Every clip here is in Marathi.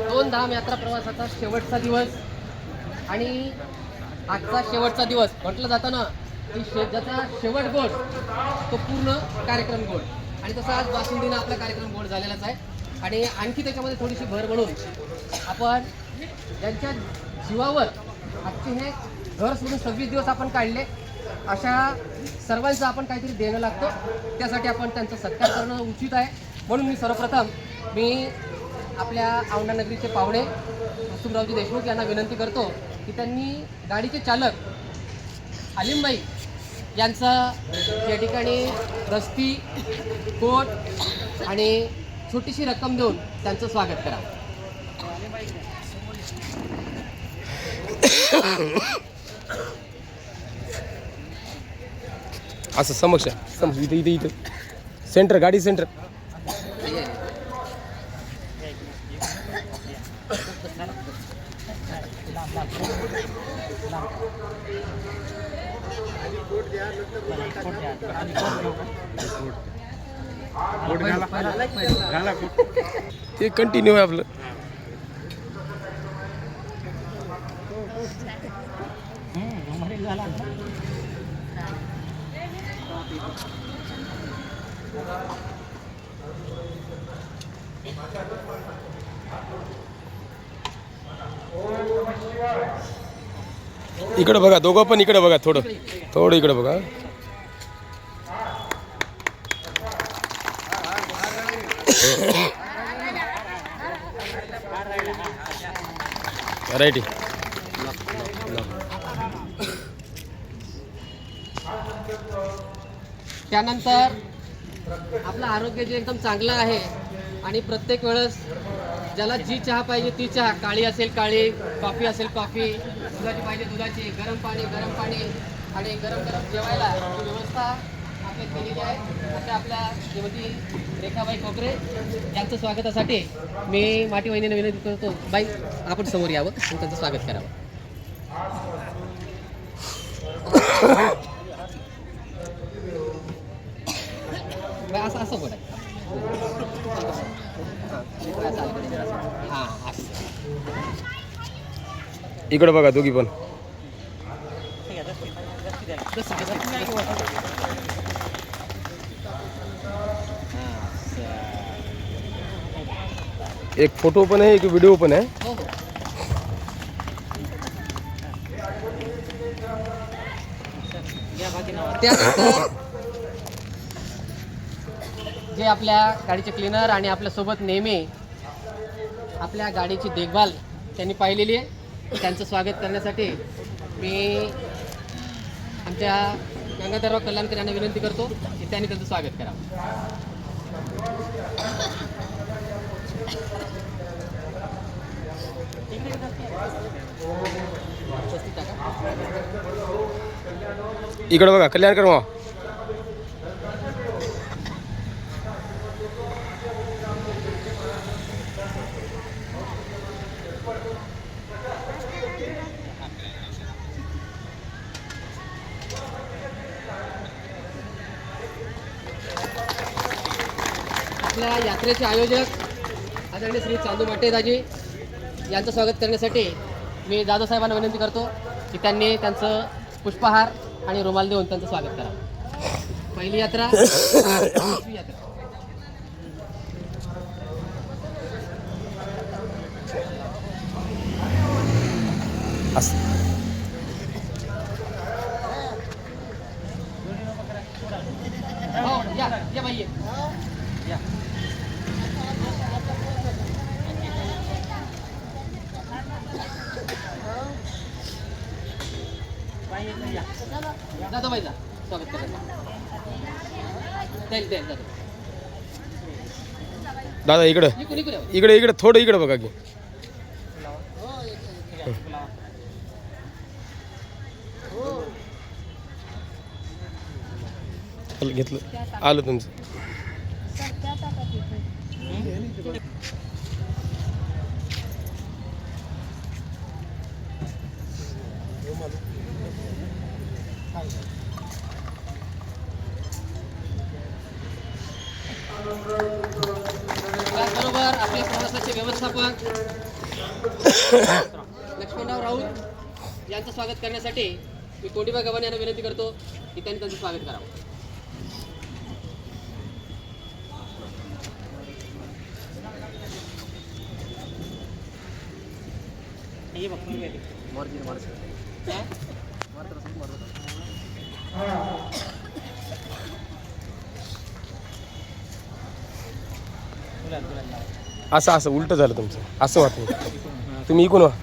दोन धाम यात्रा प्रवासाचा शेवटचा दिवस आणि आजचा शेवटचा दिवस म्हटलं जातं ना की ज्याचा शेवट गोड तो पूर्ण कार्यक्रम गोड. आणि तसं आज बासुंदीनं आपला कार्यक्रम गोड झालेलाच आहे. आणि आणखी त्याच्यामध्ये थोडीशी भर म्हणून आपण ज्यांच्या जीवावर आजचे हे घर सोडून 26 दिवस आपण काढले अशा सर्वांचं आपण काहीतरी देणं लागतं. त्यासाठी आपण त्यांचा सत्कार करणं उचित आहे. म्हणून मी सर्वप्रथम आपल्या औंढा नगरीचे पाहुणे कुसुमरावजी देशमुख यांना विनंती करतो की त्यांनी गाडीचे चालक आलिमबाई यांचा या ठिकाणी रस्ती कोट आणि छोटीशी रक्कम देऊन त्यांचं स्वागत करा. असं समक्ष इथे इथे इथे सेंटर गाडी सेंटर ते कंटिन्यू आहे आपलं. इकडे बघा, दोघं पण इकडे बघा, थोडं थोडं इकडे बघा. राईट. त्यानंतर आपलं आरोग्य जे एकदम चांगलं आहे आणि प्रत्येक वेळेस ज्याला जी चहा पाहिजे ती चहा, काळी असेल काळी, कॉफी असेल कॉफी, दुधाची पाहिजे दुधाची, गरम पाणी आणि गरम गरम जेवायला व्यवस्था आपल्या केलेली आहे. अशा आपल्या श्रीमती रेखाबाई कोकरे यांचं स्वागतासाठी मी माटी वहिनीने विनंती करतो, बाई आपण समोर यावं आणि त्यांचं स्वागत करावं. असं असं बोला. इकडे बघा दोघी पण. एक फोटो पण आहे, एक व्हिडिओ पण आहे. हो हो. त्यानंतर जे आपल्या गाडीचे क्लीनर आणि आपल्यासोबत नेहमी आपल्या गाडीची देखभाल त्यांनी पाहिलेली आहे, त्यांचं स्वागत करण्यासाठी मी आमच्या गंगाधरराव कल्याणकर यांना विनंती करतो की त्यांनी त्यांचं स्वागत करावं. इकडे बघा, कल्याणकर मावा. आपल्या यात्रेचे आयोजक आदरणीय श्री चांदू माटेदाजी यांचं स्वागत करण्यासाठी मी जाधव साहेबांना विनंती करतो की त्यांनी त्यांचं पुष्पहार आणि रुमाल देऊन त्यांचं स्वागत करा. पहिली यात्रा, दुसरी यात्रा. हो या बाई या. जातो बाई जा स्वागत करायला. दादा इकडे इकडे इकडे थोडं इकडे बघा की. घेतलं आलं तुमचं. त्याचबरोबर आपल्या प्रवासाचे व्यवस्थापक लक्ष्मणराव राऊत यांचं स्वागत करण्यासाठी मी कोंडीबा गव्हाणे यांना विनंती करतो की त्यांनी त्यांचं स्वागत करावं. असं असं उलट झालं तुमचं, असं वाटतं तुम्ही इकून व्हा.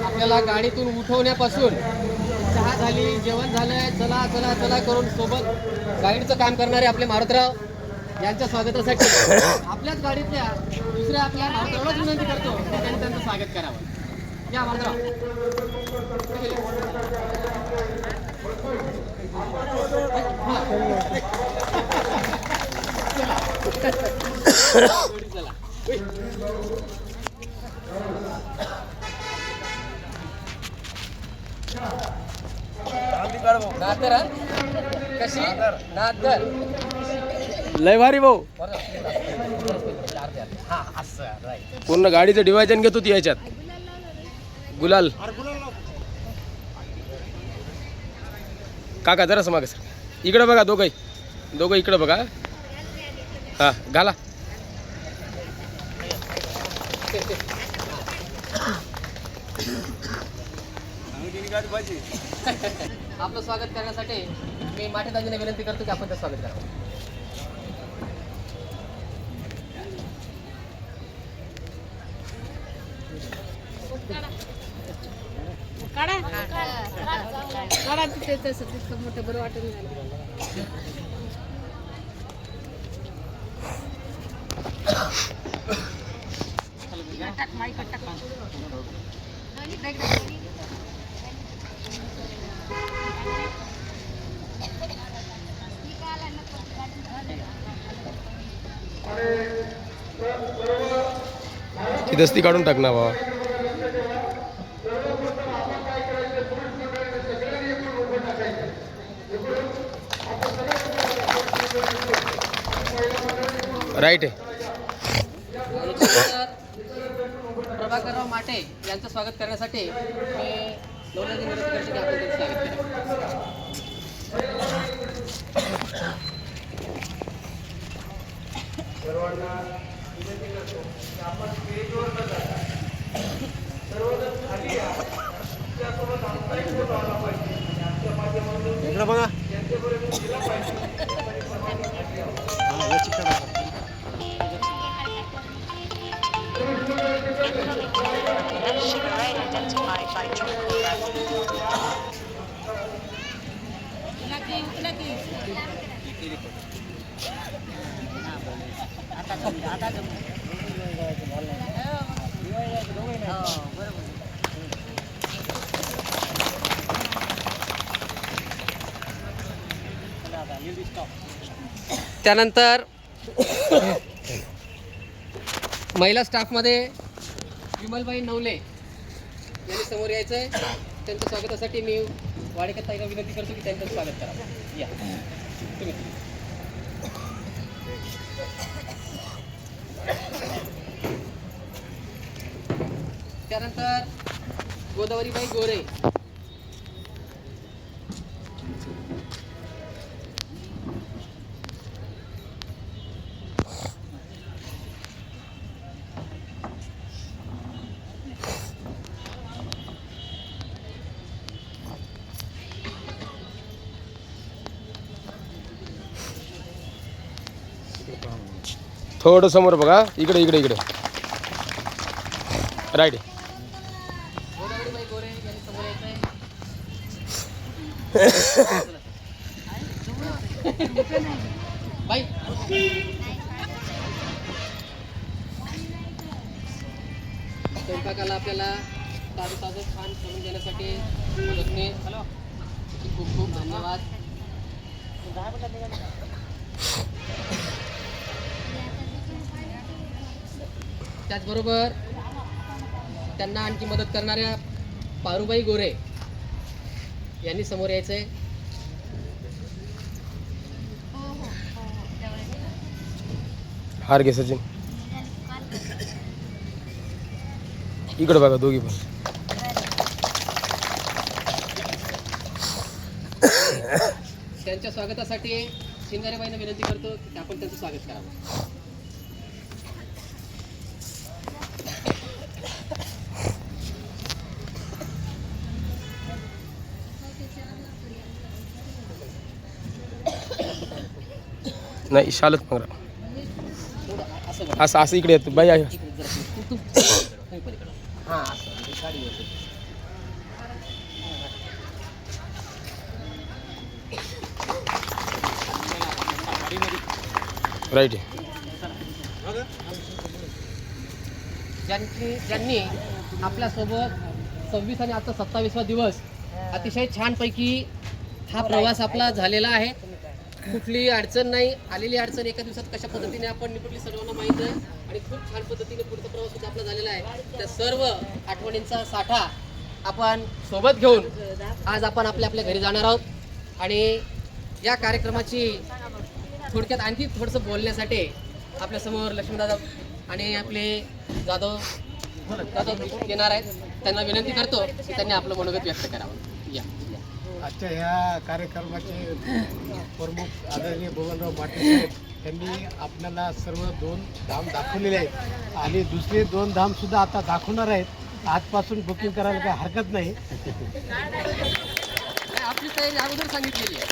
आपल्याला गाडीतून उठवण्यापासून चहा झाली, जेवण झालंय, चला चला चला करून सोबत गाईडचं काम करणारे आपले मारुतराव यांच्या स्वागतासाठी आपल्याच गाडीतल्या दुसऱ्या आपल्या मारुतरावलाच विनंती करतो की त्यांनी त्यांचं स्वागत करावं. या मारुतराव. चला. नादर हा? कशी नादर लय भारी भाऊ. हा असं राईट. पूर्ण गाडीचं डिवायजन घेतो ती याच्यात. गुलाल काका जरासं मागे सर, इकडं बघा दोघं इकडं बघा. हा घाला. आपलं स्वागत करण्यासाठी मी माठेदाजीने विनंती करतो की आपण त्याचं स्वागत करावं. काढा तिथे तसं तितकं मोठं बरं वाटून झालं. ती दस्ती काढून टाक ना बाबा. राईट आहे. प्रभाकरराव माटे यांचं स्वागत करण्यासाठी मी लोण्याची विनंती करतो की आपण त्यांचं स्वागत करावं. त्यानंतर महिला स्टाफमध्ये विमलबाई नवले यांनी समोर यायचं आहे. त्यांच्या स्वागतासाठी मी वाडेकर ताईला विनंती करतो की त्यांचं स्वागत करावं. या तुम्ही. त्यानंतर गोदावरीबाई गोरे थोडं समोर बघा. इकडे राईट. गोदावरीबाई गोरे यांनी समोर यायचं आहे. बाई स्वयंपाकाला आपल्याला ताजं छान करून देण्यासाठी मदतने खूप खूप धन्यवाद. त्याचबरोबर त्यांना आणखी मदत करणाऱ्या पारुबाई गोरे यांनी समोर यायचंय. हार घे सचिन. इकडे बघा दोघी पण. त्यांच्या स्वागतासाठी शिंगारेबाईंना विनंती करतो की आपण त्यांचं स्वागत करावं. नाही शालच मग थोडं असं बघा. असं असं इकडे येतो बाई आहे. इकडे जरा तुम्ही पलीकडं. हां असं म्हणजे गाडी व्यवस्थित. राईट आहे. ज्यांनी आपल्यासोबत 26 आणि आता 27वा दिवस अतिशय छानपैकी हा प्रवास आपला झालेला आहे. कुठली अडचण नाही. आलेली अडचण एका दिवसात कशा पद्धतीने आपण निपटली सर्वांना माहीत आहे आणि खूप छान पद्धतीने पुढचा प्रवास सुद्धा आपला झालेला आहे. त्या सर्व आठवणींचा साठा आपण सोबत घेऊन आज आपण आपल्या आपल्या घरी जाणार आहोत आणि या कार्यक्रमाची थोडक्यात आणखी थोडंसं बोलण्यासाठी आपल्यासमोर लक्ष्मीदादा आणि आपले जाधव येणार आहेत. त्यांना विनंती करतो की त्यांनी आपलं मनोगत व्यक्त करावं. या आजच्या ह्या कार्यक्रमाचे प्रमुख आदरणीय बबनराव पाटील साहेब यांनी आपल्याला सर्व 2 धाम दाखवलेले आहेत आणि दुसरे 2 धाम सुद्धा आता दाखवणार आहेत. आजपासून बुकिंग करायला काही हरकत नाही आपली तयारी अगोदर सांगितलेली आहे.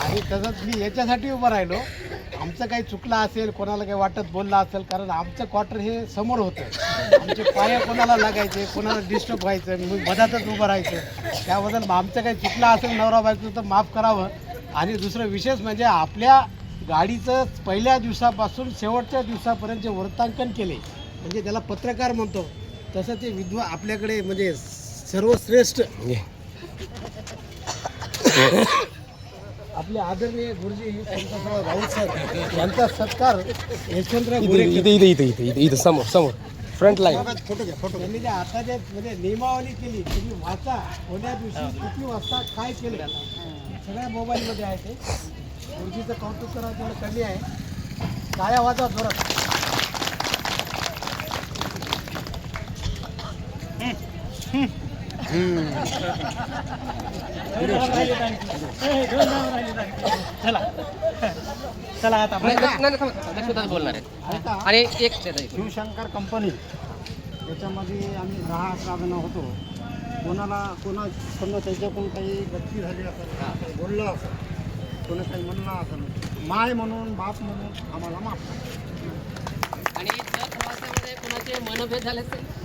आणि तसंच मी याच्यासाठी उभं राहिलो, आमचं काही चुकलं असेल, कोणाला काही वाटत बोलला असेल, कारण आमचं क्वार्टर हे समोर होतं. आमचे पाय कोणाला लागायचे, कोणाला डिस्टर्ब व्हायचं, मी मधातच उभं राहायचं. त्याबद्दल आमचं काही चुकलं असेल नवरा बायकोचं तर माफ करावं. आणि दुसरं विशेष म्हणजे आपल्या गाडीचं पहिल्या दिवसापासून शेवटच्या दिवसापर्यंत जे वृत्तांकन केले, म्हणजे त्याला पत्रकार म्हणतो, तसं ते आपल्याकडे म्हणजे सर्वश्रेष्ठ आपले आदरणीय गुरुजी संतराव राऊत साहेब यांचा सत्कार यशवंतराव इथं समोर समोर फ्रंट लाईन. त्यांनी जे आता जे म्हणजे नियमावली केली, तुम्ही वाचा कोण्या दिवशी किती वाजता काय केलं सगळ्या मोबाईलमध्ये आहे. ते गुरुजीचं कौतुक करा तेवढं कमी आहे. टाळ्या वाजवा जोरात. चला आता लक्ष्मीदादा बोलणार आहेत आणि एक शिवशंकर कंपनी याच्यामध्ये आम्ही ग्राहक साधनं होतो. कोणा समजा त्याच्याकडून काही गलती झाली असेल, काही बोललं असेल, कोणी काही म्हणलं असेल, माय म्हणून बाप म्हणून आम्हाला माफ करा. आणि जर प्रवासामध्ये कोणाचे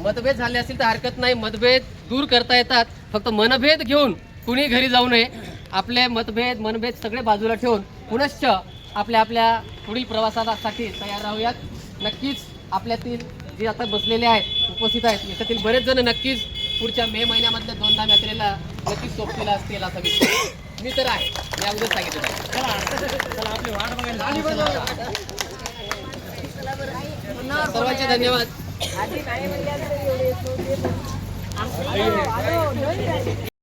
मतभेद झाले असतील तर हरकत नाही. मतभेद दूर करता येतात. फक्त मनभेद घेऊन कुणी घरी जाऊ नये. आपले मनभेद सगळे बाजूला ठेवून पुनश्च आपल्या पुढील प्रवासासाठी तयार राहूयात. नक्कीच आपल्यातील जे आता बसलेले आहेत, उपस्थित आहेत, याच्यातील बरेच जण नक्कीच पुढच्या मे महिन्यामधल्या 2 धाम यात्रेला नक्कीच सोबतीला असतील असा विश्वास मी तर आहे. मी अगोदर सांगितलं सर्वांचे धन्यवाद.